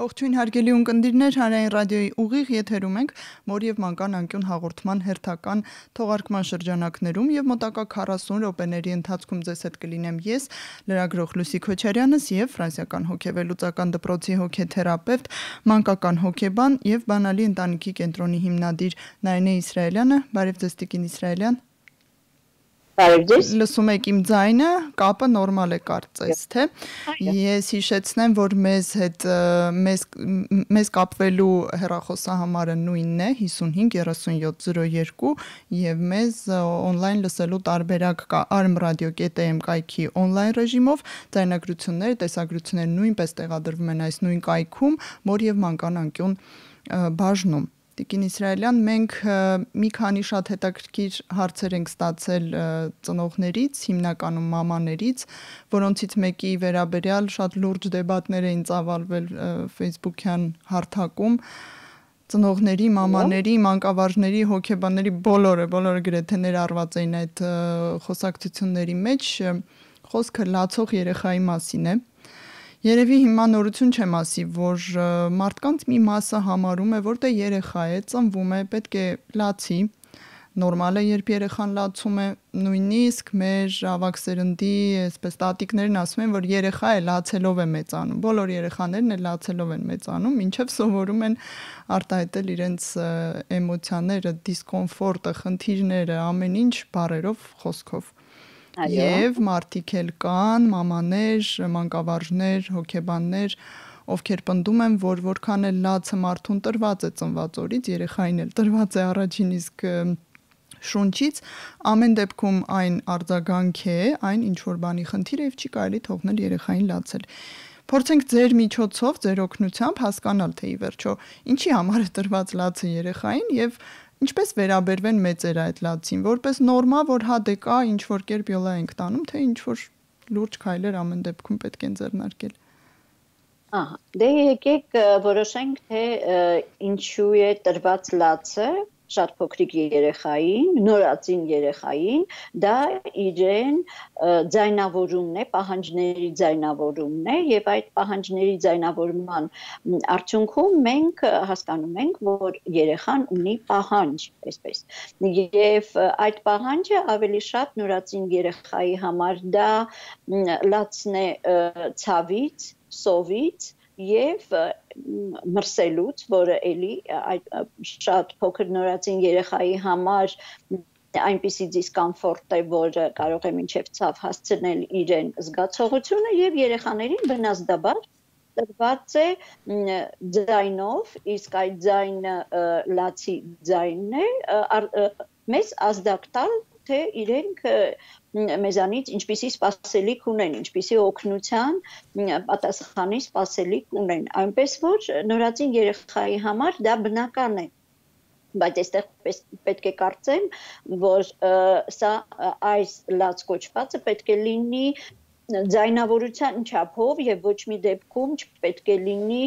Ողջույն հարգելի ունկնդիրներ, Հանրային ռադիոյի ուղիղ եթերում ենք մոր եւ մանկան անկյուն հաղորդման հերթական թողարկման շրջանակներում եւ մոտակա 40 րոպեների ընթացքում ձեզ հետ կլինեմ ես, լրագրող Լուսի Քոչարյանս եւ ֆրանսիական հոգեվելուծական դպրոցի հոգեթերապևտ, մանկական հոգեբան եւ Բանալի ընտանիքի կենտրոնի հիմնադիր Նայինե Իսրայելյանը։ Բարև ձեզ Տիկին Իսրայելյան։ Լսում եք իմ ձայնը, կապը նորմալ է կարծես, թե։ Ես հիշեցնեմ, որ մեզ կապվելու հեռախոսահամարը նույնն է 55 37 02 եւ մեզ on-line լսելու տարբերակ կա armradio.am կայքի on-line ռեժիմով, ձայնագրությունները, տեսագրությունները նույնպես տեղադրվում են այս նույն կայքում, մոր եւ մանկան անկյուն բաժնում։ Տիկին Իսրայելյան, մենք մի քանի շատ հետաքրքիր հարցեր ենք ստացել ծնողներից, հիմնականում մամաներից, որոնցից մեկի վերաբերյալ շատ լուրջ դեբատներ էին ծավալվել Facebook-յան հարթակում, ծնողների, մամաների, մանկավարժների, հոգեբանների բոլորը գրեթե ներառված էին այդ խոսակցությունների մեջ, խոսքը լացող երեխայի մասին է։ Երևի հիմա նորություն չեմ ասի, որ մարդկանց մի մասը համարում է, որ դե երեխա է, ծնվում է, պետք է լացի, նորմալ է, երբ երեխան լացում է, նույնիսկ մեր ավագ սերնդի, այսպես տատիկներն ասում են, որ երեխա է լացելով է մեծանում, բոլոր երեխաներն էլ լացելով են մեծանում, մինչև սովորում են արտահայտել իրենց էմոցիաները, դիսկոմֆորտը, խնդիրները, ամեն ինչ բառերով, խոսքով։ Եվ մարդիկ էլ կան, մամաներ, մանկավարժներ, հոգեբաններ, ովքեր պնդում են, որ որքան էլ լացը մարդուն տրված է ծնված օրից, երեխային էլ տրված է առաջին իսկ շունչից, ամեն դեպքում այն արձագանք է, այն ինչ որ բանի խնդիր է եւ չի կարելի թողնել երեխային լացել։ Փորձենք ձեր միջոցով, ձեր օգնությամբ հասկանալ, թե ի վերջո ինչի համար է տրված լացը երեխային եւ ինչպես վերաբերվեն մեծերը այդ լացին, որպես նորմա, որ հա դե կա, ինչ որ կերպ յոլա ենք տանում, թե ինչ որ լուրջ քայլեր ամեն դեպքում պետք է ձեռնարկել։ Ահա, դե եկեք որոշենք, թե ինչու է տրված լացը շատ փոքրիկ երեխային, նորածին երեխային, դա իրեն ձայնավորումն է, պահանջների ձայնավորումն է եւ այդ պահանջների ձայնավորման արդյունքում մենք հասկանում ենք, որ երեխան ունի պահանջ, այսպես։ Եվ այդ պահանջը ավելի շատ նորածին երեխայի համար դա լացն է ցավից, սովից եւ մրսելուց, որը էլի այդ շատ փոքր նորածին երեխայի համար այնպիսի դիսկոմֆորտ է, որը կարող է մինչև ցավ հասցնել իրեն զգացողությունը եւ երեխաներին բնազդաբար տրված է ձայնով, իսկ այդ ձայնը լացի ձայնն է, մեզ ազդակ տալ, թե իրենք մեզանից ինչպիսի սպասելիք ունեն, ինչպիսի օգնության պատասխանի սպասելիք ունեն, այնպես որ նորածին երեխայի համար դա բնական է, բայց այստեղ պետք է կարծեմ, որ սա այս լաց կոչվածը պետք է լինի ձայնավորության չափով եւ ոչ մի դեպքում չպետք է լինի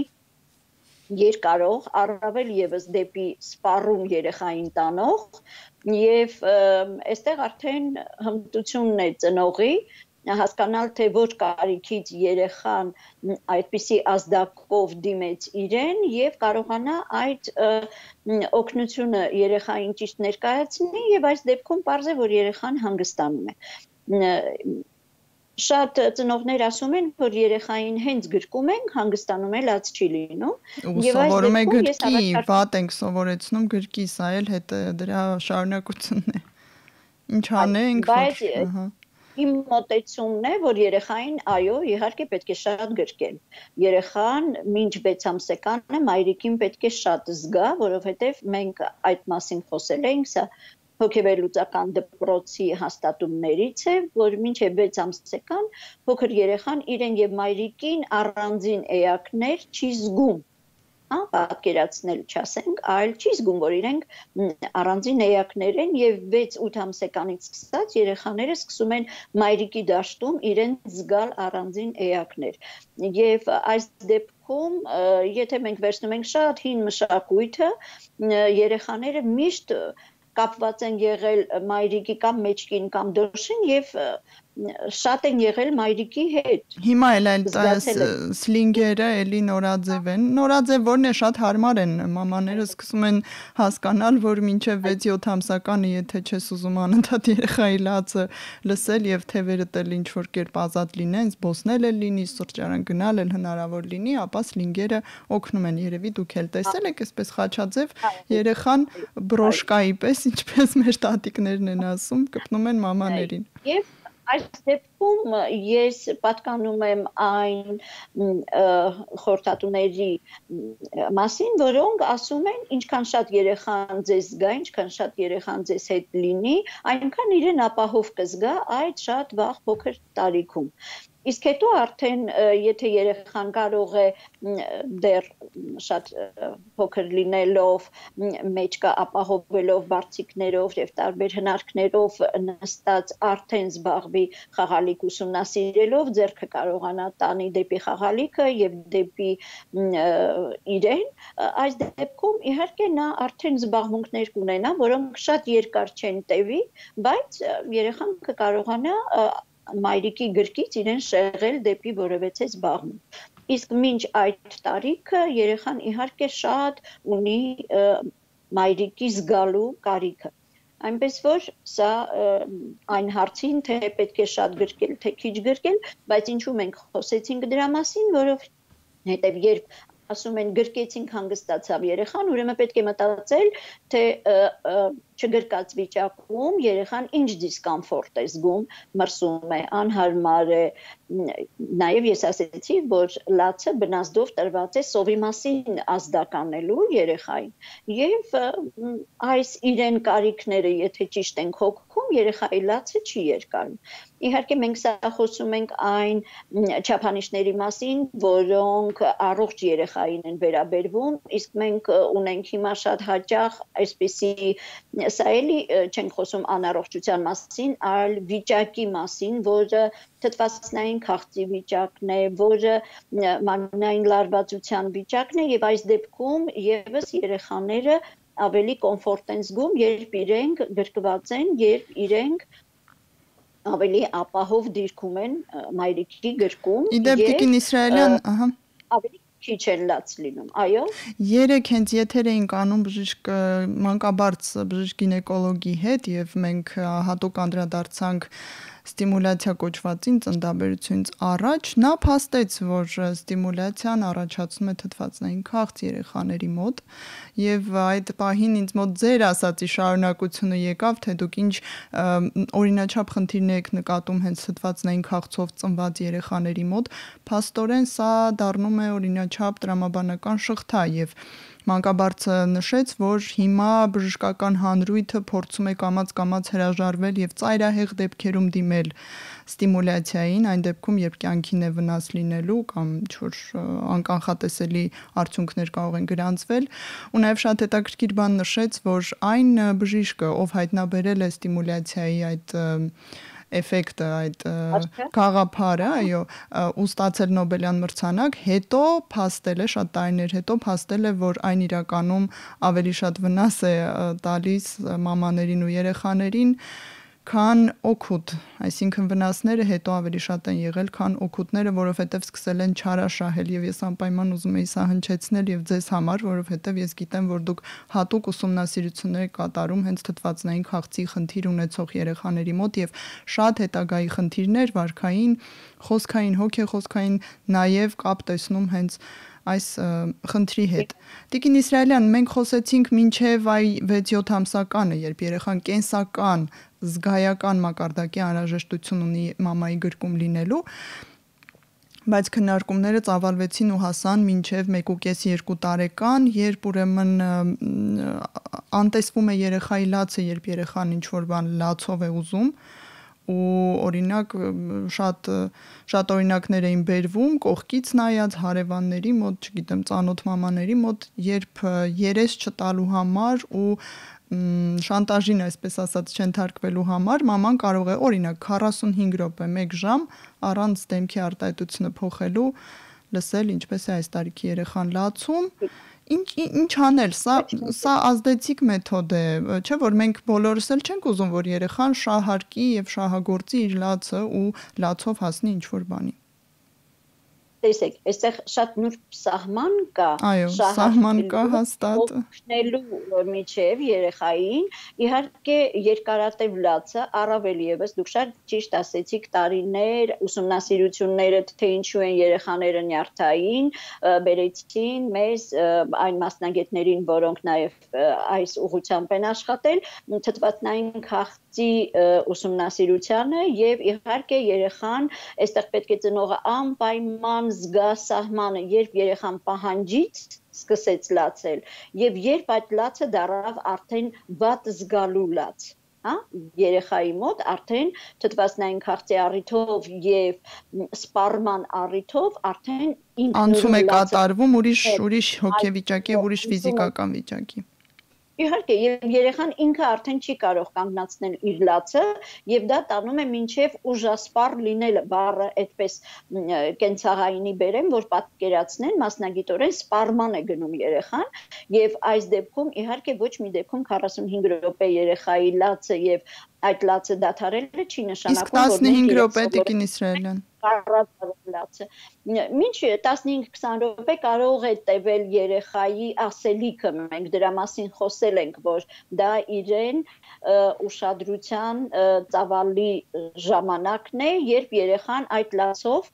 երկարող, առավել եւս դեպի սպառում երեխային տանող եւ այստեղ արդեն հմտությունն է ծնողի հասկանալ, թե ոչ կարիքից երեխան այդպիսի ազդակով դիմեց իրեն եւ կարողանա այդ օգնությունը երեխային ճիշտ ներկայացնի եւ այս դեպքում պարզ է, որ երեխան հանգստանում է։ Շատ ծնողներ ասում են, որ երեխային հենց գրկում ենք, հանգստանում է, լաց չի լինում։ Եվ սովորում է գրկի, վատ ենք սովորեցնում գրկի, սա էլ հետը դրա շարունակությունն է։ Ինչ անենք, Իմ մոտեցումն է, որ երեխային, այո, իհարկե պետք է շատ գրկել։ Երեխան մինչ 6 ամսական է, մայրիկին պետք է շատ զգա, որովհետև մենք այդ մասին խոսել ենք, սա հոգեվելուծական դպրոցի հաստատումներից է, որ մինչև 6 ամսական փոքր երեխան իրեն եւ մայրիկին առանձին էակներ չի զգում։ Պատկերացնել չասենք, այլ չի զգում, որ իրենք առանձին էակներ են եւ 6-8 ամսեկանից սկսած երեխաները սկսում են մայրիկի դաշտում իրեն զգալ առանձին էակներ։ Եվ այս դեպքում, եթե մենք վերցնում ենք շատ հին մշակույթը, երեխաները միշտ կապված են եղել մայրիկի կամ մեջքին կամ դոշին եւ շատ են եղել մայրիկի հետ։ Հիմա էլ սլինգերը էլի նորաձև են։ Նորաձև որն է շատ հարմար են, մամաները սկսում են հասկանալ, որ մինչև 6-7 ամսականը, եթե չես ուզում անընդհատ երեխայի լացը լսել եւ թևերդ էլ ինչ որ կերպ ազատ լինեն, զբոսնել էլ լինի, սրճարան գնալ էլ հնարավոր լինի, ապա սլինգերը օգնում են։ Երևի դուք էլ տեսել եք այսպես խաչաձև երեխան բրոշկայի պես, ինչպես մեր տատիկներն են ասում, կպնում են մամաներին։ Եվ այս դեպքում ես պատկանում եմ այն խորհրդատուների մասին, որոնք ասում են, ինչքան շատ երեխան ձեզ զգա, ինչքան շատ երեխան ձեզ հետ լինի, այնքան իրեն ապահով կզգա այդ շատ վաղ փոքր տարիքում։ Իսկ հետո արդեն եթե երեխան կարող է դեռ շատ փոքր լինելով մեջքը ապահովելով բարձիկներով եւ տարբեր հնարքներով նստած արդեն զբաղվի խաղալիք ուսումնասիրելով, ձեռքը կարողանա տանի դեպի խաղալիքը եւ դեպի իրեն, այս դեպքում իհարկե նա արդեն զբաղմունքներ կունենա, որոնք շատ երկար չեն տևի, բայց երեխան կկարողանա մայրիկի գրկից իրեն շեղել դեպի որևէ զբաղմունք։ Իսկ մինչ այդ տարիքը երեխան իհարկե շատ ունի մայրիկի զգալու կարիքը։ Այնպես որ սա այն հարցին, թե պետք է շատ գրկել, թե քիչ գրկել, բայց ինչու մենք խոսեցինք դրա մասին, որովհետև երբ ասում են գրկեցինք հանգստացավ երեխան, ուրեմն պետք է մտածել, թե չգրկած վիճակում երեխան ինչ դիսկոմֆորտ է զգում, մրսում է, անհարմար է, նաև ես ասեցի, որ լացը բնազդով տրված է սովի մասին ազդականելու երեխային, եւ այս իրեն կարիքները, եթե ճիշտ ենք հոգում, երեխայի լացը չի երկարում։ Իհարկե մենք սա խոսում ենք այն չափանիշների մասին, որոնք առողջ երեխային են վերաբերվում, իսկ մենք ունենք հիմա շատ հաճախ այսպիսի սա էլի չենք խոսում անառողջության մասին, այլ վիճակի մասին, որը թթվածնային քաղցի վիճակն է, որը մարմնային լարվածության վիճակն է եւ այս դեպքում եւս երեխաները ավելի կոմֆորտ են զգում, երբ իրենք գրկված են, երբ իրենք ավելի ապահով դիրքում են մայրիկի գրկում։ Իդեպ Տիկին Իսրայելյան, ահա։ Ավելի քիչ են լաց լինում, այո։ Երեք հենց եթեր էինք անում բժիշկ մանկաբարձ բժիշկ գինեկոլոգի հետ եւ մենք հատուկ անդրադարձանք ստիմուլյացիա կոչվածին ծննդաբերությունից առաջ, նա փաստեց, որ ստիմուլյացիան առաջացնում է թթվածնային քաղց երեխաների մոտ եւ այդ պահին ինձ մոտ ձեր ասացի շարունակությունը եկավ, թե դուք ինչ օրինաչափ խնդիրներ եք նկատում հենց թթվածնային քաղցով ծնված երեխաների մոտ, փաստորեն սա դառնում է օրինաչափ տրամաբանական շղթա եւ Մանկաբարձը նշեց, որ հիմա բժշկական հանրույթը փորձում է կամաց-կամաց հրաժարվել եւ ծայրահեղ դեպքերում դիմել ստիմուլյացիային, այն դեպքում, երբ կյանքին է վնաս լինելու կամ ինչ-որ անկանխատեսելի արդյունքներ կարող են գրանցվել, ու նաեւ շատ հետաքրքիր բան նշեց, որ այն բժիշկը, ով հայտնաբերել է ստիմուլյացիայի այդ էֆեկտը, այդ գաղափարը, այո, ու ստացել Նոբելյան մրցանակ, հետո փաստել է, շատ տարիներ հետո փաստել է, որ այն իրականում ավելի շատ վնաս է տալիս մամաներին ու երեխաներին, քան օգուտ, այսինքն վնասները հետո ավելի շատ են եղել, քան օգուտները, որովհետև սկսել են չարաշահել եւ ես անպայման ուզում եի սա հնչեցնել եւ ձեզ համար, որովհետև ես գիտեմ, որ դուք հատուկ ուսումնասիրություններ կատարում հենց թթվածնային քաղցի խնդիր ունեցող երեխաների մոտ եւ շատ հետագայի խնդիրներ, վարքային, խոսքային, հոգեխոսքային նաեւ կապ տեսնում հենց այս խնդրի հետ։ Տիկին Իսրայելյան, մենք խոսեցինք մինչև այ 6-7 ամսականը, երբ երեխան կենսական, զգայական մակարդակի անհրաժեշտություն ունի մամայի գրկում լինելու, բայց քննարկումները ծավալվեցին ու հասան մինչև 1.5-2 տարեկան, երբ ուրեմն անտեսվում է երեխայի լացը, երբ երեխան ինչ-որ բան լացով է ուզում, ու օրինակ շատ օրինակներ էին բերվում կողքից նայած հարևանների մոտ, չգիտեմ, ծանոթ մամաների մոտ, երբ երես չտալու համար ու շանտաժին, այսպես ասած, չենթարկվելու համար մաման կարող է օրինակ 45 րոպե, 1 ժամ առանց դեմքի արտահայտությունը փոխելու լսել ինչպես է այս տարիքի երեխան լացում Ինչ անել, սա ազդեցիկ մեթոդ է, չէ՞ որ մենք բոլորս էլ չենք ուզում, որ երեխան շահարկի եւ շահագործի իր լացը ու լացով հասնի ինչ որ բանի։ Տեսեք, այստեղ շատ նուրբ սահման կա, Այո, սահման կա հաստատ։ Օգնելու միջև երեխային, իհարկե երկարատև լացը, առավել եւս դուք շատ ճիշտ ասեցիք, տարիներ, ուսումնասիրությունները թե ինչու են երեխաները նյարդային, բերեցին մեզ այն մասնագետներին, որոնք նաեւ այս ուղղությամբ են աշխատել, թթվածնային քաղցի ուսումնասիրությանը եւ իհարկե երեխան, այստեղ պետք է ծնողը անպայման զգա սահմանը, երբ երեխան պահանջից սկսեց լացել եւ երբ այդ լացը դառավ արդեն վատ զգալու լաց, հա, երեխայի մոտ արդեն թթվածնային քաղցի առիթով եւ սպառման առիթով արդեն անցում է կատարվում ուրիշ հոգեվիճակի, ուրիշ ֆիզիկական վիճակի։ Իհարկե, եւ երեխան ինքը արդեն չի կարող կանգնացնել իր լացը եւ դա տանում է մինչեւ ուժասպառ լինելը, բառը այդպես կենցաղայինի բերեմ, որ պատկերացնեն մասնագիտորեն սպառման է գնում երեխան եւ այս դեպքում իհարկե ոչ մի դեպքում 45 րոպե երեխայի լացը եւ այդ լացը դադարելը չի նշանակում, որ 15 րոպե տիկին Իսրայելյան լացը։ Մինչ 15-20 րոպե կարող է տևել երեխայի ասելիքը, մենք դրա մասին խոսել ենք, որ դա իրեն ուշադրության ծավալի ժամանակն է, երբ երեխան այդ լացով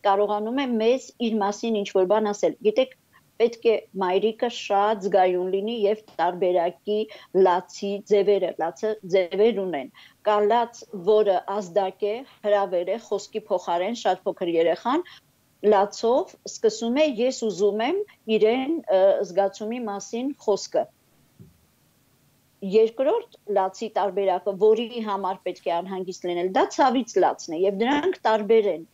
կարողանում է մեզ իր մասին ինչ-որ բան ասել։ Գիտեք, պետք է մայրիկը շատ զգայուն լինի եւ տարբերակի լացի ձևերը, լացը ձևեր ունեն։ Կա լաց, որը ազդակ է, հրավեր է, խոսքի փոխարեն շատ փոքր երեխան լացով սկսում է ես ուզում եմ իրեն զգացումի մասին խոսքը։ Երկրորդ լացի տարբերակը, որի համար պետք է անհանգիստ լինել, դա ցավից լացն է եւ դրանք տարբեր են։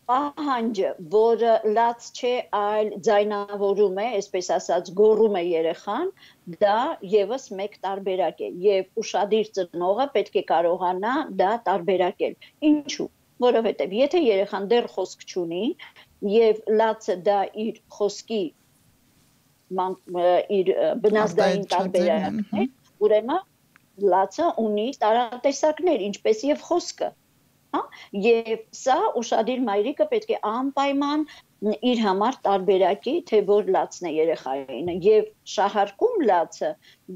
Պահանջը, որը լաց չէ, այլ ձայնավորում է, այսպես ասած, գոռում է երեխան, դա եւս մեկ տարբերակ է եւ ուշադիր ծնողը պետք է կարողանա դա տարբերակել։ Ինչու՞։ Որովհետեւ եթե երեխան դեռ խոսք չունի եւ լացը դա իր խոսքի իր բնազդային տարբերակն է, ուրեմն լացը ունի տարատեսակներ, ինչպես եւ խոսքը։ Եվ սա ուշադիր մայրիկը պետք է անպայման իր համար տարբերակի, թե որ լացն է երեխային եւ շահարկում լացը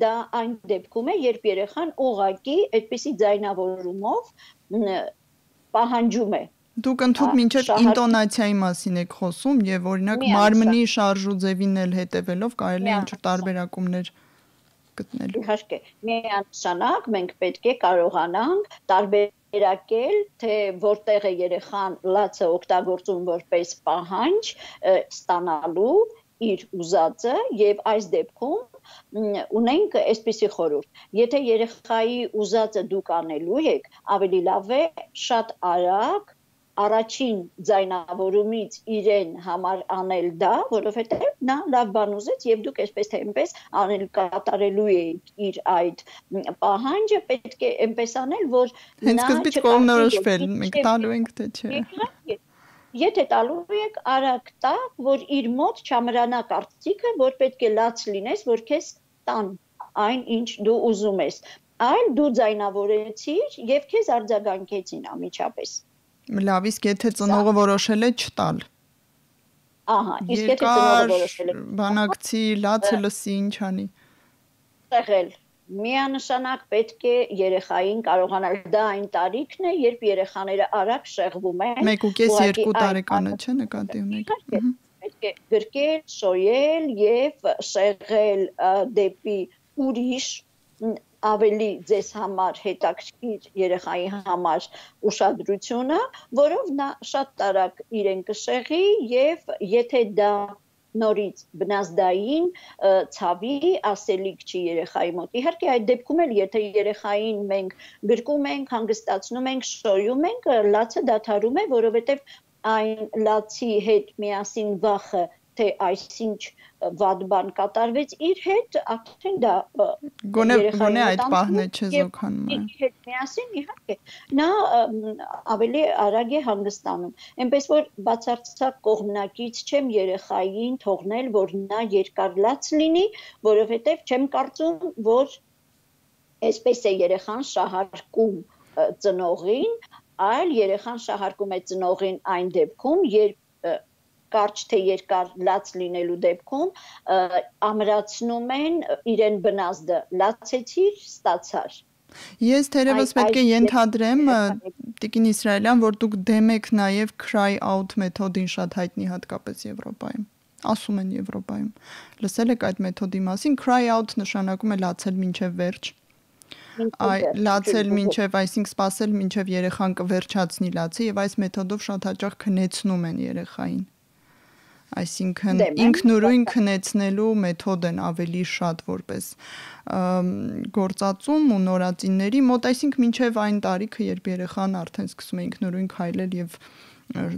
դա այն դեպքում է, երբ երեխան ուղղակի այդպիսի ձայնավորումով պահանջում է։ Դուք ընդհանուր մինչև ինտոնացիայի մասին եք խոսում եւ օրինակ մարմնի շարժուձևին էլ հետևելով կարելի է ինչ-որ տարբերակումներ գտնել։ Իհարկե, միանշանակ մենք պետք է կարողանանք տարբերակել, թե որտեղ է երեխան լացը օգտագործում որպես պահանջ ստանալու իր ուզածը եւ այս դեպքում ունենք այսպիսի խորհուրդ. եթե երեխայի ուզածը դուք անելու եք, ավելի լավ է շատ արագ առաջին ձայնավորումից իրեն համար անել դա, որովհետև նա լավ բան ուզեց եւ դուք այսպես թե այնպես անել կատարելու եք իր այդ պահանջը, պետք է այնպես անել, որ հենց սկզբից կողմնորոշվել, մենք տալու ենք թե չէ։ Եթե տալու եք, արագ տա, որ իր մոտ չամրանա կարծիքը, որ պետք է լաց լինես, որ քեզ տան այն, ինչ դու ուզում ես, այլ դու ձայնավորեցիր եւ քեզ արձագանքեցին անմիջապես։ Լավ, իսկ եթե ծնողը որոշել է չտալ։ Ահա, իսկ եթե ծնողը որոշել է բանակցի, լացը լսի, ինչ անի։ Եղել միանշանակ պետք է երեխային կարողանալ, դա այն տարիքն է, երբ երեխաները արագ շեղվում են։ 1.5-2 տարեկանը չէ նկատի ունեք։ Պետք է գրկել, շոյել եւ շեղել դեպի ուրիշ ավելի ձեզ համար հետաքրքիր երեխայի համար ուշադրությունը, որով նա շատ արագ իրեն կշեղի եւ եթե դա նորից բնազդային ցավի ասելիք չի երեխայի մոտ։ Իհարկե այդ դեպքում էլ եթե երեխային մենք գրկում ենք, հանգստացնում ենք, շոյում ենք, լացը դադարում է, որովհետեւ այն լացի հետ միասին վախը, թե այսինչ վատ բան կատարվեց իր հետ, արդեն դա գոնե այդ պահն է չեզոքանում է։ Իր հետ միասին իհարկե նա ավելի արագ է հանգստանում։ Այնպես որ բացարձակ կողմնակից չեմ երեխային թողնել, որ նա երկար լաց լինի, որովհետև չեմ կարծում, որ այսպես է երեխան շահարկում ծնողին, այլ երեխան շահարկում է ծնողին այն դեպքում, երբ կարճ թե երկար լաց լինելու դեպքում ամրացնում են իրեն բնազդը լացեցիր, ստացար։ Ես թերևս պետք է ենթադրեմ Տիկին Իսրայելյան, որ դուք դեմ եք նաև cry out մեթոդին շատ հայտնի հատկապես Եվրոպայում։ Ասում են Եվրոպայում։ Լսել եք այդ մեթոդի մասին, cry out նշանակում է լացել մինչև վերջ։ Լացել մինչև, այսինքն սпасել մինչև երեխան կվերջացնի լացի եւ այս մեթոդով շատ հաճախ քնեցնում են երեխային։ Այսինքն ինքնուրույն քնեցնելու մեթոդ են ավելի շատ որպես գործածում ու նորածինների մոտ, այսինքն մինչև այն տարիքը, երբ երեխան արդեն սկսում է ինքնուրույն քայլել եւ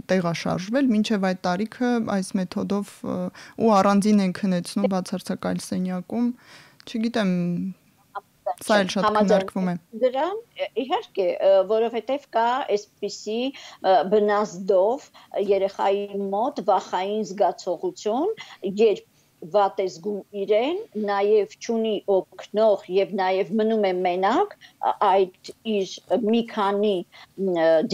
տեղաշարժվել, մինչև այդ տարիքը այս մեթոդով ու առանձին են քնեցնում բացարձակայլ սենյակում, չգիտեմ, սա էլ շատ քննարկվում է։ Դրան իհարկե, որովհետև կա այսպիսի բնազդով երեխայի մոտ վախային զգացողություն, երբ վատ է զգում իրեն, նաև չունի օգնող եւ նաև մնում է մենակ, այդ իր մի քանի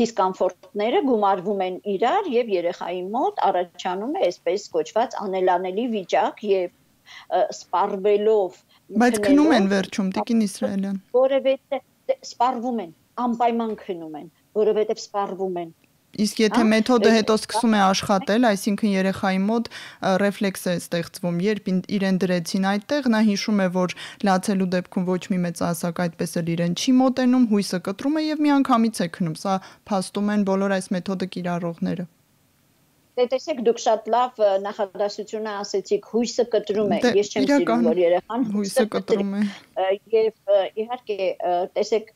դիսկոմֆորտները գումարվում են իրար եւ երեխայի մոտ առաջանում է այսպես կոչված անելանելի վիճակ եւ սպառվելով Բայց քնում են վերջում Տիկին Իսրայելյան։ Որովհետև սպառվում են, անպայման քնում են, որովհետև սպառվում են։ Իսկ եթե մեթոդը հետո սկսում է աշխատել, այսինքն երեխայի մոտ ռեֆլեքս է ստեղծվում, երբ իրեն դրեցին այդտեղ, նա հիշում է, որ լացելու դեպքում ոչ մի մեծահասակ այդպես էլ իրեն չի մոտենում, հույսը կտրում է եւ միանգամից է քնում։ Սա փաստում են բոլոր այս մեթոդը կիրառողները։ Տեսեք, դուք շատ լավ նախադասությունը ասեցիք, հույսը կտրում է։ Ես չեմ սիրում, որ երեխան հույսը կտրում է։ Եվ իհարկե, տեսեք,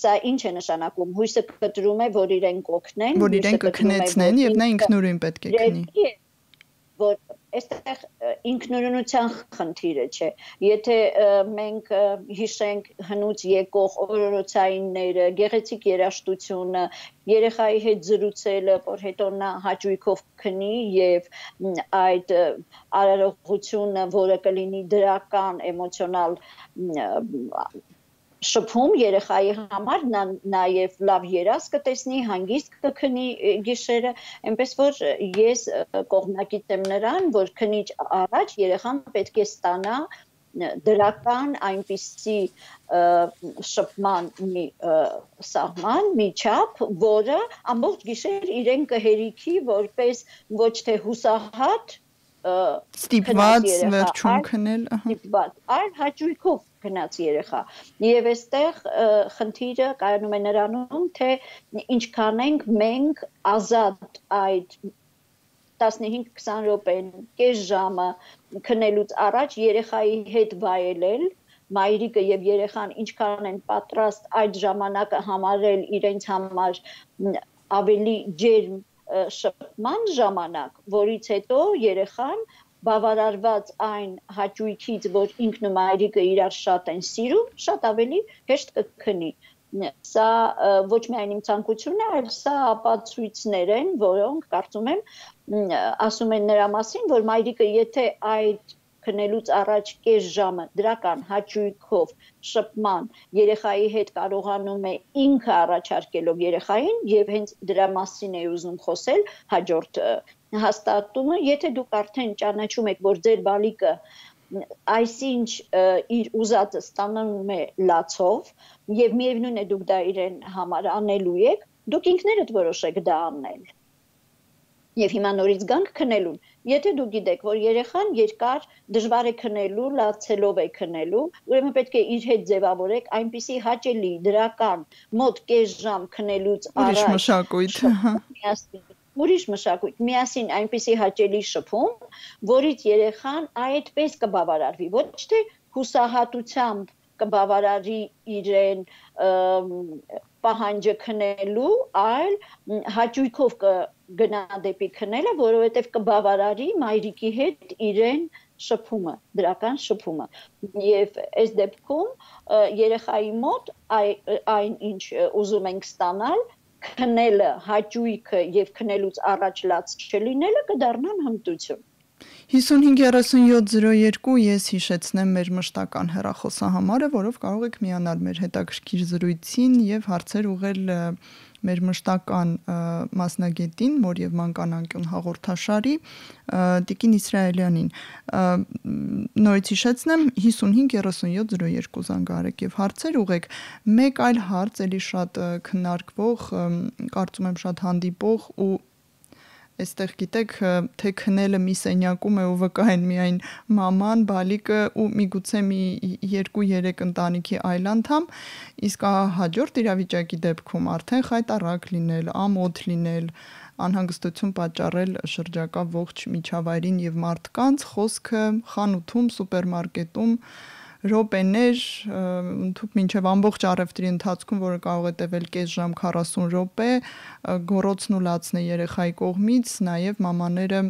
սա ինչ է նշանակում, հույսը կտրում է, որ իրեն կօգնեն, որ իրեն կքնեցնեն եւ նա ինքնուրույն պետք է քնի։ Որ այստեղ ինքնուրույնության խնդիրը չէ։ Եթե մենք հիշենք հնուց եկող օրորոցայինները, գեղեցիկ երաժշտությունը, երեխայի հետ զրուցելը, որ հետո նա հաճույքով քնի եւ այդ արարողությունը, որը կլինի դրական էմոցիոնալ շփում երեխայի համար, նա նաև լավ երազ կտեսնի, հանգիստ կքնի գիշերը, այնպես որ ես կողմնակից եմ նրան, որ քնիչ առաջ երեխան պետք է ստանա դրական այնպիսի շփման մի սահման, մի չափ, որը ամբողջ գիշեր իրեն կհերիքի որպես ոչ թե հուսահատ ստիպված վերջում քնել, այլ հաճույքով գնաց երեխա։ Եվ այստեղ խնդիրը կայանում է նրանում, թե ինչքան ենք մենք ազատ այդ 15-20 րոպեն, կես ժամը քնելուց առաջ երեխայի հետ վայելել, մայրիկը եւ երեխան ինչքան են պատրաստ այդ ժամանակը համարել իրենց համար ավելի ջերմ շփման ժամանակ, որից հետո երեխան բավարարված այն հաճույքից, որ ինքն ու մայրիկը իրար շատ են սիրում, շատ ավելի հեշտ կքնի։ Սա ոչ միայն իմ ցանկությունն է, այլ սա ապացույցներ են, որոնք կարծում եմ ասում են նրա մասին, որ մայրիկը եթե այդ քնելուց առաջ կես ժամը դրական հաճույքով շփման երեխայի հետ կարողանում է ինքը առաջարկելով երեխային եւ հենց դրա մասին է ուզում խոսել հաջորդ հաստատումը, եթե դուք արդեն ճանաչում եք, որ ձեր բալիկը այսինչ իր ուզածը ստանում է լացով եւ միևնույն է դուք դա իրեն համար անելու եք, դուք ինքներդ որոշեք դա անել։ Եվ հիմա նորից գանք քնելուն։ Եթե դուք գիտեք, որ երեխան երկար դժվար է քնելու, լացելով է քնելու, ուրեմն պետք է իր հետ ձևավորեք այնպիսի հաճելի, դրական, մոտ կես ժամ քնելուց առաջ ուրիշ մշակույթ, միասին այնպիսի հաճելի շփում, որից երեխան այդպես կբավարարվի, ոչ թե հուսահատությամբ կբավարարի իրեն պահանջը քնելու, այլ հաճույքով գնա դեպի քնելը, որովհետև կբավարարի մայրիկի հետ իրեն շփումը, դրական շփումը։ Եվ այս դեպքում երեխայի մոտ այն ինչ ուզում ենք ստանալ, քնելը, հաճույքը եւ քնելուց առաջ լաց չլինելը կդառնան հմտություն։ 553702 ես հիշեցնեմ մեր մշտական հեռախոսահամարը, որով կարող եք միանալ մեր հետաքրքիր զրույցին եւ հարցեր ուղղել մեր մշտական մասնագետին, մոր եւ մանկան հաղորդաշարի Տիկին Իսրայելյանին։ Նորից հիշեցնեմ 553702 զանգահարեք եւ հարցեր ուղղեք։ Մեկ այլ հարց, էլի շատ քննարկվող, կարծում եմ շատ հանդիպող ու այստեղ գիտեք, թե քնելը մի սենյակում է ու վկայեն միայն մաման, բալիկը ու միգուցե մի 2-3 ընտանիքի այլ անդամ, իսկ հաջորդ իրավիճակի դեպքում արդեն խայտառակ լինել, ամոթ լինել, անհանգստություն պատճառել շրջակա ողջ միջավայրին եւ մարդկանց, խոսքը խանութում, սուպերմարկետում րոպեներ, ընդհանուր մինչև ամբողջ առևտրի ընթացքում, որը կարող է տևել կես ժամ 40 րոպե, գոռոցն ու լացն է երեխայի կողմից, նաև մամաները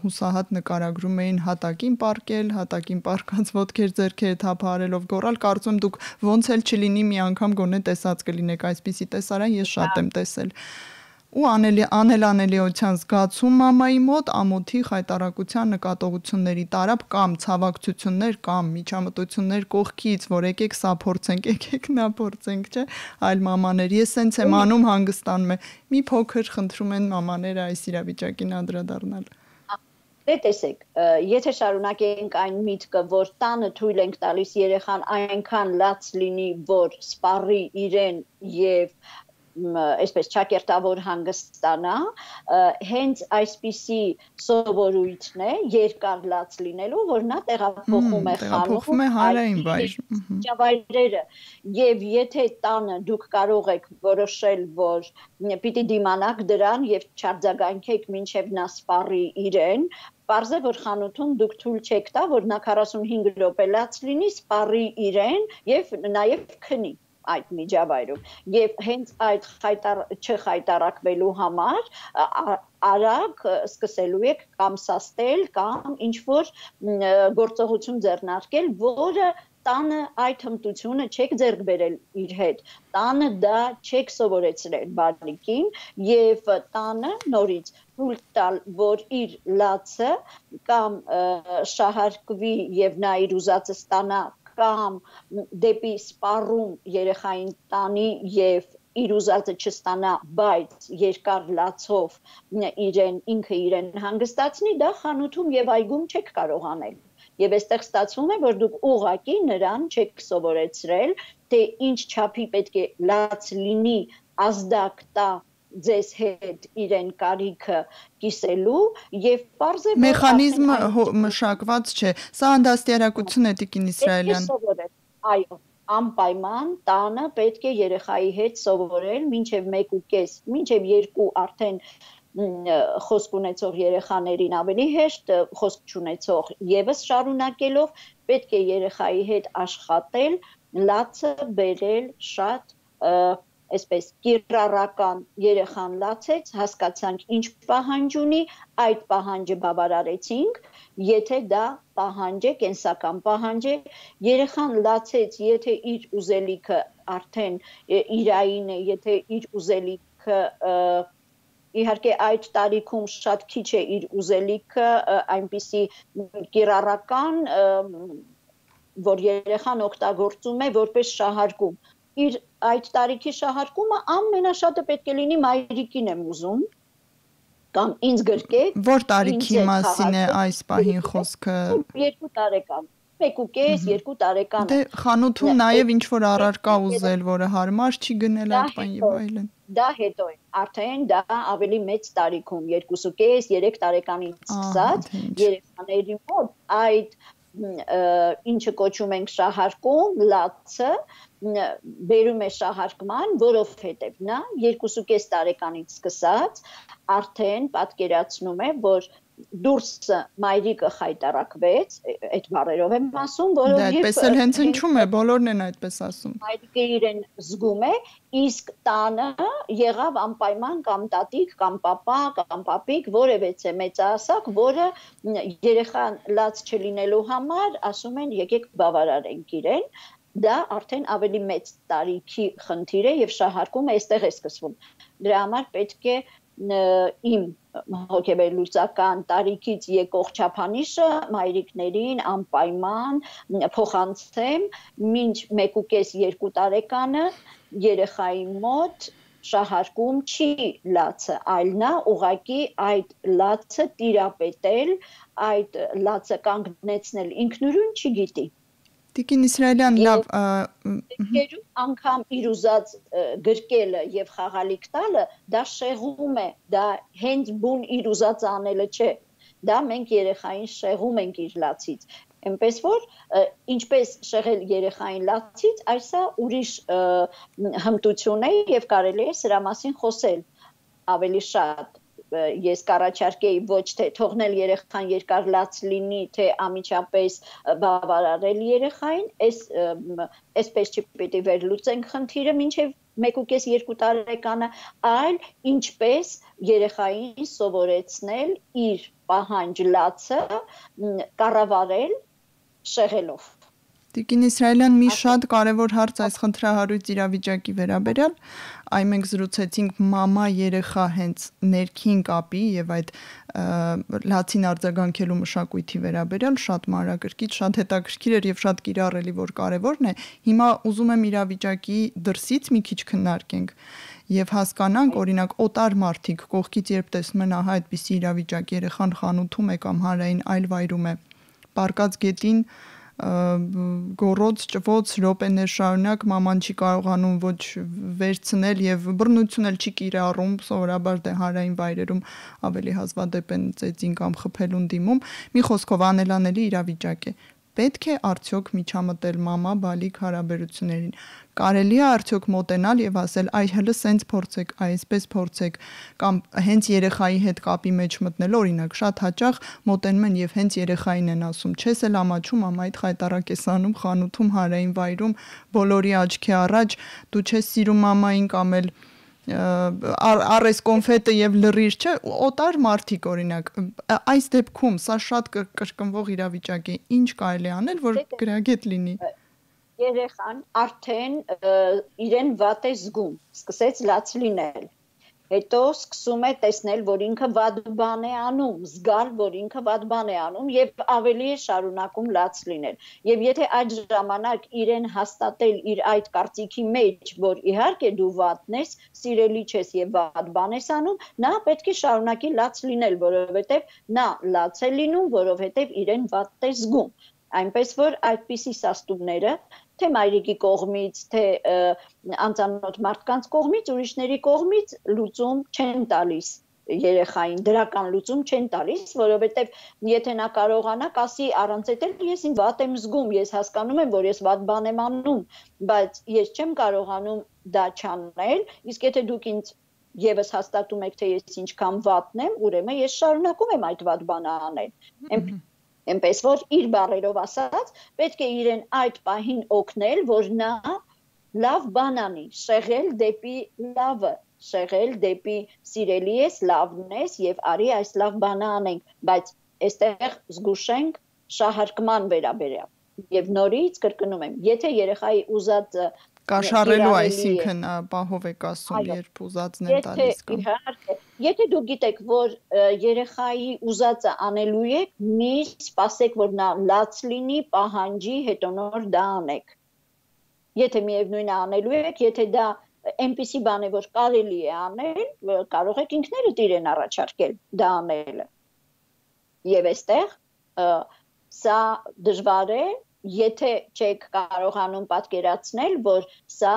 հուսահատ նկարագրում էին հատակին պարկել, հատակին պարկած ոտքեր ձեռքերը թափահարելով գոռալ, կարծում եմ դուք ոնց էլ չլինի մի անգամ գոնե տեսած կլինեք այսպիսի տեսարան, ես շատ եմ տեսել։ Ու անելանելիության զգացում մամայի մոտ, ամոթի, խայտառակության, նկատողությունների տարապ կամ ցավակցություններ կամ միջամտություններ կողքից, որ եկեք սա փորձենք, եկեք նա փորձենք, չէ, այլ մամաներ, ես սենց եմ անում, հանգստանում է։ Մի փոքր խնդրում են մամաները այս իրավիճակին անդրադառնալ։ Դե տեսեք, եթե շարունակենք այն միտքը, որ տանը թույլ ենք տալիս երեխան այնքան լաց լինի, որ սպառի իրեն եւ այսպես ճակերտավոր հանգստանա, հենց այսպիսի սովորույթն է երկար լաց լինելու, որ նա տեղափոխում է հարային վայրերը, եւ եթե տանը դուք կարող եք որոշել, որ պիտի դիմանաք դրան եւ չարձագանքեք մինչեւ նա սպառի իրեն, Պարզ է, որ խանութում դուք թույլ չեք տա, որ նա 45 րոպե լաց լինի, սպառի իրեն եւ նաեւ քնի այդ միջավայրում եւ հենց այդ չխայտարակվելու համար արագ սկսելու եք կամ սաստել կամ ինչ որ գործողություն ձեռնարկել, որը տանը այդ հմտությունը չեք ձեռք բերել իր հետ, տանը դա չեք սովորեցրել բալիկին եւ տանը նորից թույլ տալ, որ իր լացը կամ շահարկվի եւ նա իր ուզածը ստանա կամ դեպի սպառում երեխային տանի եւ իր ուզածը չստանա, բայց երկար լացով ինքը իրեն հանգստացնի, դա խանութում եւ այգում չեք կարող անել։ Եվ այստեղ ստացվում է, որ դուք ուղղակի նրան չեք սովորեցրել, թե ինչ չափի պետք է լաց լինի, ազդակ տա ձեզ հետ իրեն կարիքը կիսելու եւ պարզ է մեխանիզմը մշակված չէ, սա անդաստիարակություն է Տիկին Իսրայելյան։ Այո, անպայման տանը պետք է երեխայի հետ սովորել մինչև 1.5, մինչև 2 արդեն խոսք ունեցող երեխաներին ավելի հեշտ, խոսք չունեցող եւս շարունակելով պետք է երեխայի հետ աշխատել, լացը բերել շատ այսպես կիրառական երեխան լացեց, հասկացանք ինչ պահանջ ունի, այդ պահանջը բավարարեցինք, եթե դա պահանջ է, կենսական պահանջ է, երեխան լացեց, եթե իր ուզելիքը արդեն իրային է, եթե իր ուզելիքը իհարկե այդ տարիքում շատ քիչ է իր ուզելիքը, այնպիսի կիրառական, որ երեխան օգտագործում է որպես շահարկում իր այդ տարիքի շահարկումը ամենաշատը պետք է լինի մայրիկին եմ ուզում կամ ինձ գրկեք որ տարիքի մասին է այս պահին խոսքը 2 տարեկան 1.5-2 տարեկան դե խանութում նաև ինչ որ առարկա ուզել որը հարմար չի գնել այդ բան եւ այլն դա հետո է արդեն դա ավելի մեծ տարիքում 2.5-3 տարեկանից սկսած երեխաների մոտ այդ ինչը կոչում ենք շահարկում, լացը բերում է շահարկման, որովհետև նա 2.5 տարեկանից սկսած արդեն պատկերացնում է, որ դուրսը մայրիկը խայտարակվեց, այդ բառերով եմ ասում, Դա որովհետև այդպես էլ հենց հնչում է, բոլորն են այդպես ասում։ Մայրիկը իրեն զգում է, իսկ տանը եղավ անպայման կամ տատիկ, կամ պապա, կամ պապիկ, որևէ մեծահասակ, որը երեխան լաց չլինելու համար ասում են եկեք բավարարենք իրեն, դա արդեն ավելի մեծ տարիքի խնդիր է եւ շահարկումը այստեղ է սկսվում։ Դրա համար պետք է իմ հոգեբերլուծական տարիքից եկող չափանիշը մայրիկներին անպայման փոխանցեմ մինչ 1.5-2 տարեկանը երեխայի մոտ շահարկում չի լացը, այլ նա ուղղակի այդ լացը տիրապետել, այդ լացը կանգնեցնել ինքնուրույն չգիտի։ Տիկին Իսրայելյան, լավ, անգամ իր ուզած գրկելը եւ խաղալիք տալը դա շեղում է, դա հենց բուն իր ուզած անելը չէ, դա մենք երեխային շեղում ենք իր լացից, այնպես որ ինչպես շեղել երեխային լացից, այսա ուրիշ հմտություն է եւ կարելի է սրա մասին խոսել ավելի շատ ես կառաջարկեի ոչ թե թողնել երեխան երկար լաց լինի, թե անմիջապես բավարարել երեխային, այսպես չպետք է վերլուծենք խնդիրը մինչև 1.5-2 տարեկանը, այլ ինչպես երեխային սովորեցնել իր պահանջ լացը կառավարել շեղելով։ Տիկին Իսրայելյան, մի շատ կարևոր հարց այս խնդրահարույց իրավիճակի վերաբերյալ, այ մենք զրուցեցինք մամա երեխա հենց ներքին կապի եւ այդ լացին արձագանքելու մշակույթի վերաբերյալ շատ մանրակրկիտ, շատ հետաքրքիր էր եւ շատ կիրառելի, որ կարևորն է։ Հիմա ուզում եմ իրավիճակի դրսից մի քիչ քննարկենք եւ հասկանանք, օրինակ օտար մարդիկ կողքից երբ տեսնում են ահա այդպիսի իրավիճակ, երեխան խանութում է կամ հարային այլ վայրում է, պարկած գետին գորոց ճվոց րոպեներ շարունակ մաման չի կարողանում ոչ վերցնել եւ բռնություն էլ չի կիրառում, սովորաբար դե հարային վայրերում ավելի հազվադեպ են ծեծին կամ խփելուն դիմում, մի խոսքով անելանելի իրավիճակ է։ Պետք է արդյոք միջամտել մամա-բալիկ հարաբերություններին։ Կարելի է արդյոք մոտենալ եւ ասել, այ հələ սենց փորձեք, այսպես փորձեք, կամ հենց երեխայի հետ կապի մեջ մտնել, օրինակ, շատ հաճախ մոտենում են եւ հենց երեխային են ասում, չես էլ ամաչում, մամայիդ խայտարակ ես անում, խանութում, հարային վայրում, բոլորի աչքի առաջ, դու չես սիրում մամային կամ էլ առես կոնֆետը եւ լրիր, չէ, օտար մարդիկ օրինակ, այս դեպքում սա շատ կրկնվող իրավիճակ է, ինչ կարելի անել, որ գրագետ լինի։ Երեխան արդեն իրեն վատ է զգում, սկսեց լաց լինել, հետո սկսում է տեսնել, որ ինքը վատ բան է անում, զգալ, որ ինքը վատ բան է անում եւ ավելի է շարունակում լաց լինել։ Եվ եթե այդ ժամանակ իրեն հաստատել իր այդ կարծիքի մեջ, որ իհարկե դու վատն ես, սիրելի չես եւ վատ բան ես անում, նա պետք է շարունակի լաց լինել, որովհետեւ նա լաց է լինում, որովհետեւ իրեն վատ է զգում։ Այնպես որ այդպիսի սաստումները թե մայրիկի կողմից, թե անծանոթ մարդկանց կողմից, ուրիշների կողմից լուծում չեն տալիս երեխային, դրական լուծում չեն տալիս, որովհետև եթե նա կարողանա, ասի առանց այդ ես ինձ վատ եմ զգում, ես հասկանում եմ, որ ես վատ բան եմ անում, բայց ես չեմ կարողանում դա չանել, իսկ եթե դուք ինձ եւս հաստատում եք, թե ես ինչքան վատն եմ, ուրեմն ես շարունակում եմ այդ վատ բանը անել։ Այնպես որ իր բառերով ասած, պետք է իրեն այդ պահին օգնել, որ նա լավ բան անի, շեղել դեպի լավը, շեղել դեպի սիրելի ես, լավն ես եւ արի այս լավ բանը անենք, բայց այստեղ զգուշենք շահարկման վերաբերյալ։ Եվ նորից կրկնում եմ, եթե երեխայի ուզած կաշառելու, այսինքն պահով եք ասում, երբ ուզածն են տալիս կամ։ Եթե դուք գիտեք, որ երեխայի ուզածը անելու եք, միշտ սպասեք, որ նա լաց լինի, պահանջի, հետո նոր դա անեք։ Եթե միևնույնն է անելու եք, եթե դա այնպիսի բան է, որ կարելի է անել, կարող եք ինքներդ իրեն առաջարկել դա անելը։ Եվ այստեղ սա դժվար է, եթե չեք կարողանում պատկերացնել, որ սա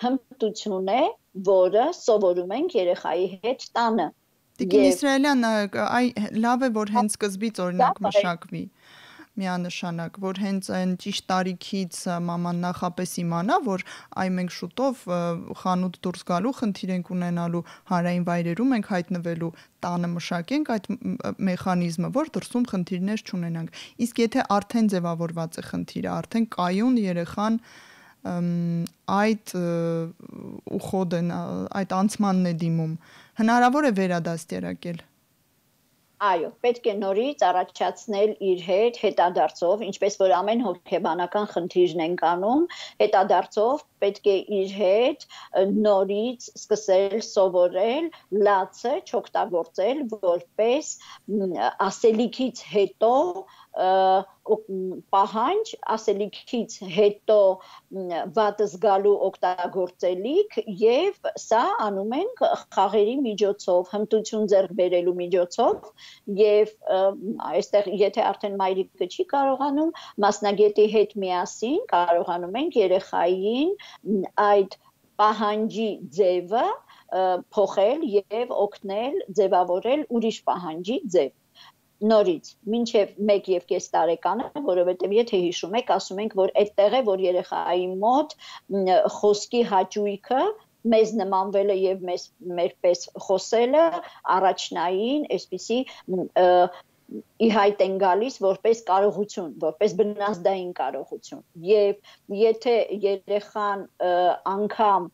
հմտություն է, որը սովորում ենք երեխայի հետ տանը։ Տիկին Իսրայելյան, լավ է, որ հենց սկզբից օրինակ մշակվի։ միանշանակ, որ հենց այն ճիշտ տարիքից մաման նախապես իմանա, որ այ մենք շուտով խանութ դուրս գալու խնդիր ենք ունենալու, հանրային վայրերում ենք հայտնվելու, տանը մշակենք այդ մեխանիզմը, որ դրսում խնդիրներ չունենանք։ Իսկ եթե արդեն ձևավորված է խնդիրը, արդեն կայուն երեխան այդ ուխոդն, այդ անցմանն է դիմում, հնարավոր է վերադաստիարակել։ Այո, պետք է նորից առաջացնել իր հետ հետադարձով, ինչպես որ ամեն հոգեբանական խնդիրն ենք անում, հետադարձով պետք է իր հետ նորից սկսել սովորել լացը չօգտագործել որպես ասելիքից հետո պահանջ, ասելիքից հետո վատ զգալու օգտագործելիք եւ սա անում ենք խաղերի միջոցով, հմտություն ձեռք բերելու միջոցով եւ այստեղ եթե արդեն մայրիկը չի կարողանում, մասնագետի հետ միասին կարողանում ենք երեխային այդ պահանջի ձևը փոխել եւ օգնել ձևավորել ուրիշ պահանջի ձև։ Նորից, մինչև 1.5 տարեկանը, որովհետև եթե հիշում եք, ասում ենք, որ այդտեղ է, որ երեխայի մոտ խոսքի հաճույքը մեզ նմանվել է եւ մեր պես խոսելը առաջնային, այսպիսի ի հայտ են գալիս որպես կարողություն, որպես բնազդային կարողություն։ Եվ եթե երեխան անգամ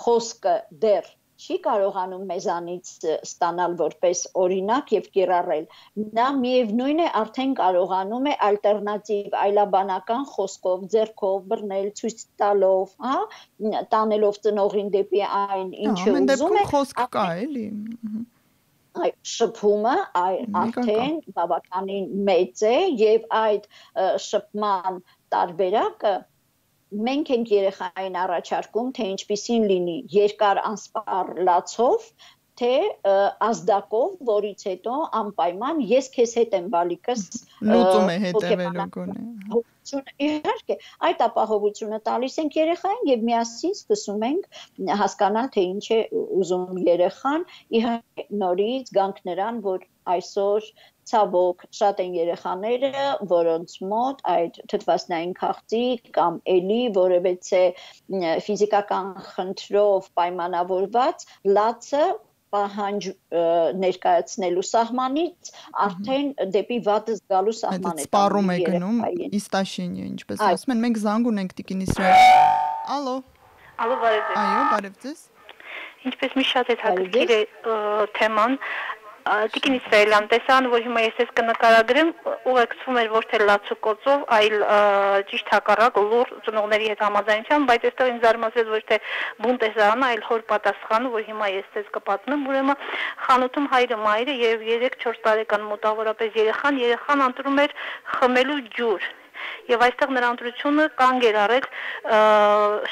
խոսքը դեռ չի կարողանում մեզանից ստանալ որպես օրինակ եւ կիրառել, նա միևնույն է արդեն կարողանում է ալտերնատիվ այլաբանական խոսքով, ձեռքով բռնել, ցույց տալով, հա, տանելով ծնողին դեպի այն, ինչը ուզում է, խոսք կա, էլի։ Այ շփումը արդեն բավականին մեծ է եւ այդ շփման տարբերակը մենք ենք երեխային առաջարկում, թե ինչպիսին լինի երկար անսպառ լացով, թե ազդակով, որից հետո անպայման ես քեզ հետ եմ բալիկս լուծում է հետևելու գոնե։ Իհարկե, այդ ապահովությունը տալիս ենք երեխային եւ միասին սկսում ենք հասկանալ, թե ինչ է ուզում երեխան, իհարկե նորից գանք նրան, որ այսօր ցավոք շատ են երեխաները, որոնց մոտ այդ թթվասնային քաղցիկ կամ էլի որևէ ֆիզիկական խնդրով պայմանավորված լացը պահանջ ներկայացնելու սահմանից արդեն դեպի վատ զգալու սահման է սպառում է գնում իստաշինյա, ինչպես ասում են, մենք զանգ ունենք տիկին Իսրայել։ Ալո։ Ալո, բարև ձեզ։ Այո, բարև ձեզ։ Ինչպես մի շատ հետաքրքիր է թեման, Տիկին Իսրայելյան, տեսան, որ հիմա ես կնկարագրեմ, ուղեկցվում էր ոչ թե լացուկոցով, այլ ճիշտ հակառակ լուր ծնողների հետ համաձայնությամբ, բայց այստեղ ինձ զարմացրեց ոչ թե բուն տեսարանը, այլ հոր պատասխանը, որ հիմա ես ձեզ կպատմեմ, ուրեմն խանութում հայրը մայրը եւ 3-4 տարեկան մոտավորապես երեխան ընտրում էր խմելու ջուր։ Եվ այստեղ նրա ընտրությունը կանգ էր առել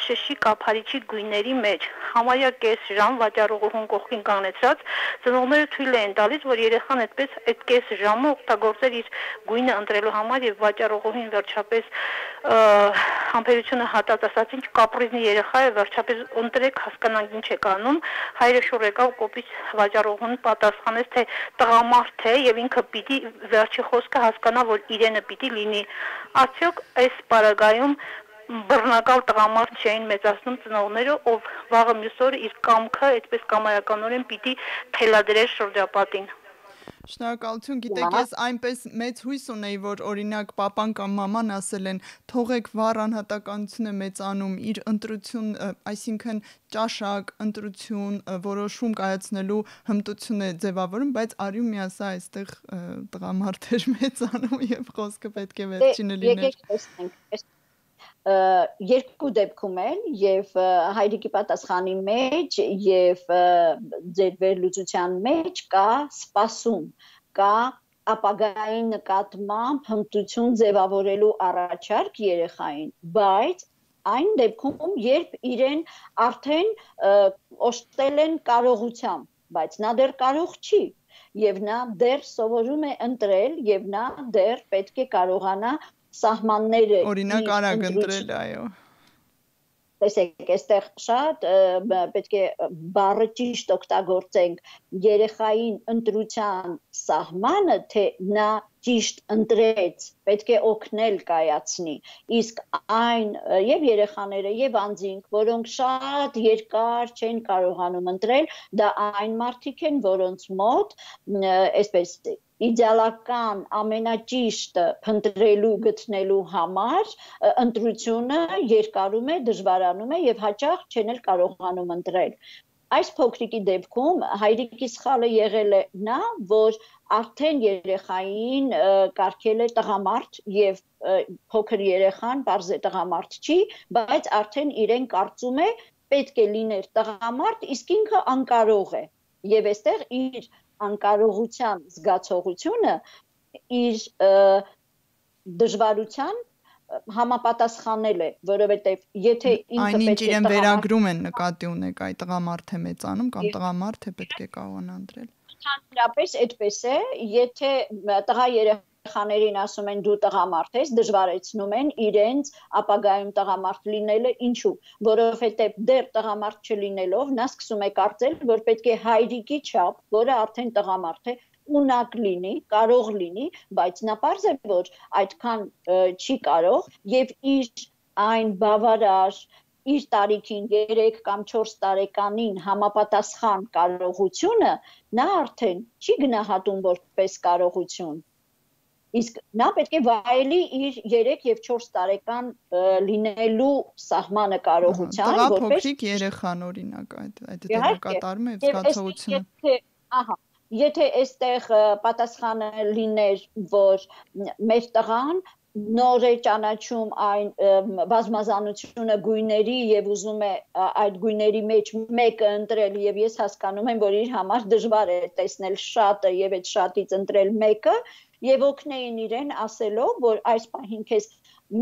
շշի կափարիչի գույների մեջ։ Համարյա կես ժամ վաճառողուն կողքին կանգնեցած, ծնողները թույլ են տալիս, որ երեխան այդ կես ժամը օգտագործեր իր գույնը ընտրելու համար եւ վաճառողին վերջապես համբերությունը հատած ասած ինչ կապրիզնի երեխա է, վերջապես ընտրեք, հասկանանք ինչ է կանում։ Հայրը շուռ եկավ կոպիտ վաճառողուն պատասխանեց, թե տղամարդ է եւ ինքը պիտի վերջի խոսքը հասկանա, որ իրենը պիտի լինի։ Արդյոք այս պարագայում բռնակալ տղամարդ չէին մեծացնում ծնողները, ով վաղը մյուս օրը իր կամքը այդպես կամայականորեն պիտի թելադրեր շրջապատին։ Շնորհակալություն, գիտեք, ես այնպես մեծ հույս ունեի, որ օրինակ papan կամ maman ասել են, թողեք վառ անհատականություն է մեծանում, իր ընտրություն, այսինքն ճաշակ, ընտրություն, որոշում կայացնելու հմտություն է ձևավորում, բայց արյու միասա այստեղ տղամարդեր մեծանում եւ խոսքը պետք է վերջինը լիներ։ Երկու դեպքում էլ եւ հայրիկի պատասխանի մեջ եւ ձեր վերլուծության մեջ կա սպասում, կա ապագայի նկատմամբ հմտություն ձևավորելու առաջարկ երեխային, բայց այն դեպքում, երբ իրեն արդեն օժտել են կարողությամբ, բայց նա դեռ կարող չի եւ նա դեռ սովորում է ընտրել եւ նա դեռ պետք է կարողանա սահմանները օրինակ արագ ընտրել, այո։ Տեսեք, այստեղ շատ պետք է բառը ճիշտ օգտագործենք երեխային ընտրության սահմանը, թե նա ճիշտ ընտրեց, պետք է օգնել կայացնի, իսկ այն եւ երեխաները եւ անձինք, որոնք շատ երկար չեն կարողանում ընտրել, դա այն մարդիկ են, որոնց մոտ այսպես իդեալական ամենաճիշտը փնտրելու գտնելու համար ընտրությունը երկարում է, դժվարանում է եւ հաճախ չեն էլ կարողանում ընտրել։ Այս փոքրիկի դեպքում հայրիկի սխալը եղել է նա, որ արդեն երեխային կարգել է տղամարդ եւ փոքր երեխան բարձ է տղամարդ չի, բայց արդեն իրեն կարծում է պետք է լիներ տղամարդ, իսկ ինքը անկարող է։ Եվ այստեղ իր անկարողության զգացողությունը իր դժվարության համապատասխանել է, որովհետև եթե ինքը պետք է իրեն վերագրում են նկատի ունեք, այդ տղամարդ է մեծանում կամ տղամարդ է պետք է կարողանա ընտրել։ Ընդհանրապես այդպես է, եթե տղա երեխաներին ասում են դու տղամարդ ես, դժվարեցնում են իրենց ապագայում տղամարդ լինելը, ինչու, որովհետև դեռ տղամարդ չլինելով նա սկսում է կարծել, որ պետք է հայրիկի չափ, որը արդեն տղամարդ է, ունակ լինի, կարող լինի, բայց նա պարզ է, որ այդքան չի կարող եւ իր այն բավարար իր տարիքին 3 կամ 4 տարեկանին համապատասխան կարողությունը նա արդեն չի գնահատում որպես կարողություն։ Իսկ նա պետք է վայելի իր 3 եւ 4 տարեկան լինելու սահմանը կարողության, որպես փոքրիկ երեխան օրինակ այդ դերակատարում է զգացողությունը։ Ահա Եթե այստեղ պատասխանը լիներ, որ մեր տղան նոր է ճանաչում այն բազմազանությունը գույների եւ ուզում է այդ գույների մեջ մեկը ընտրել եւ ես հասկանում եմ, որ իր համար դժվար է տեսնել շատը եւ այդ շատից ընտրել մեկը եւ օգնեին իրեն ասելով, որ այս պահին քեզ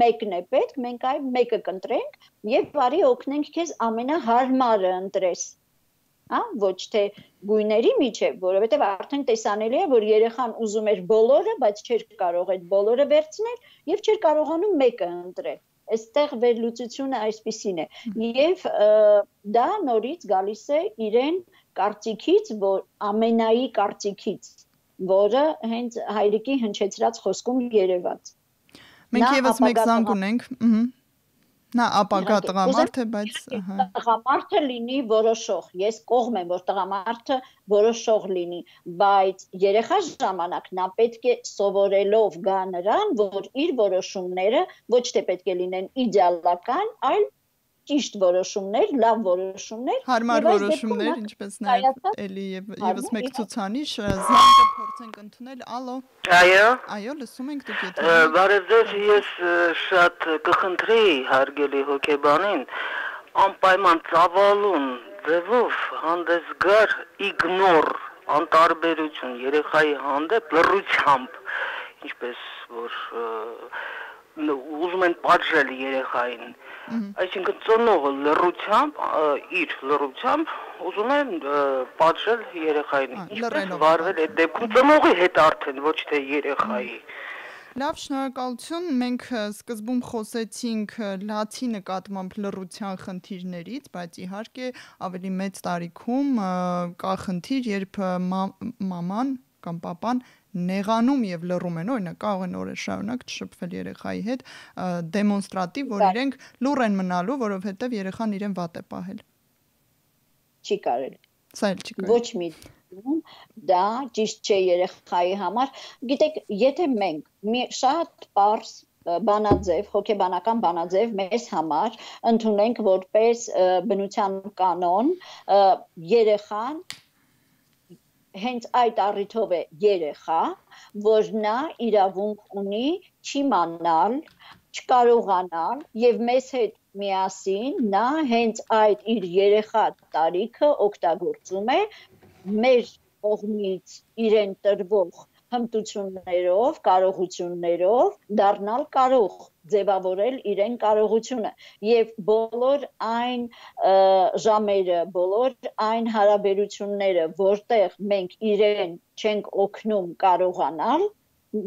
մեկն է պետք, մենք այ մեկը կընտրենք եւ բարի օգնենք քեզ ամենահարմարը ընտրես։ Ոչ թե գույների միջև, որովհետև արդեն տեսանելի է, որ երեխան ուզում էր բոլորը, բայց չէր կարող այդ բոլորը վերցնել եւ չէր կարողանում մեկը ընտրել։ Այստեղ վերլուծությունը այսպիսին է։ Եվ դա նորից գալիս է իրեն կարծիքից, որ ամենայի կարծիքից, որը հենց հայրիկի հնչեցրած խոսքում երևաց։ Մենք եւս մեկ զանգ ունենք, Նա ապագա տղամարդ է, բայց տղամարդը լինի որոշող։ Ես կողմ եմ, որ տղամարդը որոշող լինի, բայց երեխա ժամանակ նա պետք է սովորելով գա նրան, որ իր որոշումները ոչ թե պետք է լինեն իդեալական, այլ ճիշտ որոշումներ, լավ որոշումներ, հարմար որոշումներ, ինչպես նաև էլի եւս մեկ ցուցանիշ, զանգը փորձենք ընդունել, ալո։ Այո, լսում ենք դուք եթե։ Բարև ձեզ, ես շատ կխնդրեի հարգելի հոգեբանին անպայման ծավալուն ձևով հանդես գար իգնոր անտարբերություն երեխայի հանդեպ լռությամբ, ինչպես որ ուզում են պատժել երեխային, այսինքն ծնողը լռությամբ, իր լռությամբ ուզում են պատժել երեխային, ինչպես վարվել այդ դեպքում ծնողի հետ արդեն, ոչ թե երեխայի։ Լավ, շնորհակալություն, մենք սկզբում խոսեցինք լացի նկատմամբ լռության խնդիրներից, բայց իհարկե ավելի մեծ տարիքում կա խնդիր, երբ մաման կամ պապան նեղանում եւ լռում են, օրինակ կարող են օրեր շարունակ չշփվել երեխայի հետ, դեմոնստրատիվ, որ իրենք լուռ են մնալու, որովհետեւ երեխան իրեն վատ է պահել։ Չի կարելի։ Սա էլ չի կարելի։ Ոչ մի դա ճիշտ չէ երեխայի համար։ Գիտեք, եթե մենք շատ պարզ բանաձև, հոգեբանական բանաձև մեզ համար ընդունենք որպես բնության կանոն, երեխան հենց այդ առիթով է երեխա, որ նա իրավունք ունի չիմանալ, չկարողանալ եւ մեզ հետ միասին նա հենց այդ իր երեխա տարիքը օգտագործում է մեր կողմից իրեն տրվող հմտություններով, կարողություններով դառնալ կարող, ձևավորել իրեն կարողությունը եւ բոլոր այն ժամերը, բոլոր այն հարաբերությունները, որտեղ մենք իրեն չենք օգնում կարողանալ,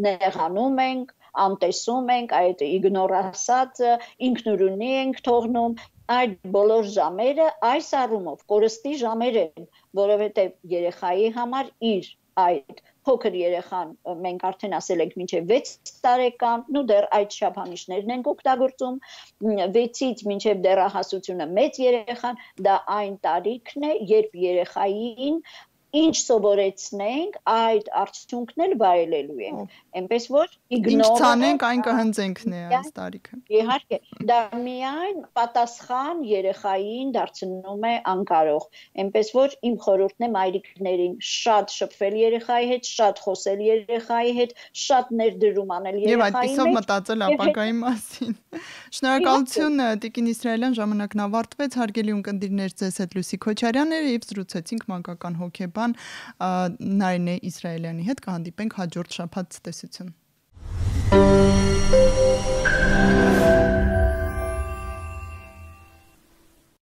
նեղանում ենք, անտեսում ենք, այդ իգնոր ասածը, ինքնուրույնի ենք թողնում, այդ բոլոր ժամերը այս առումով կորստի ժամեր են, որովհետեւ երեխայի համար իր այդ փոքր երեխան մենք արդեն ասել ենք մինչև 6 տարեկան, ու դեռ այդ չափանիշներն ենք օգտագործում 6-ից մինչև դեռահասությունը մեծ երեխան, դա այն տարիքն է, երբ երեխային ինչ սովորեցնենք, այդ արդյունքն էլ վայելելու ենք։ Այնպես որ ինչ ցանենք, այն կհնձենք այս տարիքը։ Իհարկե, դա միայն պատասխան երեխային դարձնում է անկարող։ Այնպես որ իմ խորհուրդն է մայրիկներին շատ շփվել երեխայի հետ, շատ խոսել երեխայի հետ, շատ ներդրում անել երեխայի Եվ այդպիսով մտածել ապագայի մասին։ Շնորհակալություն Տիկին Իսրայելյան, ժամանակն ավարտվեց, հարգելի ունկնդիրներ, ձեզ հետ Լուսի Քոչարյանն էր եւ զրուցեցինք մանկական հոգեբան Նարինե Իսրայելյանի հետ, կհանդիպենք հաջորդ շաբաթ, տեսություն։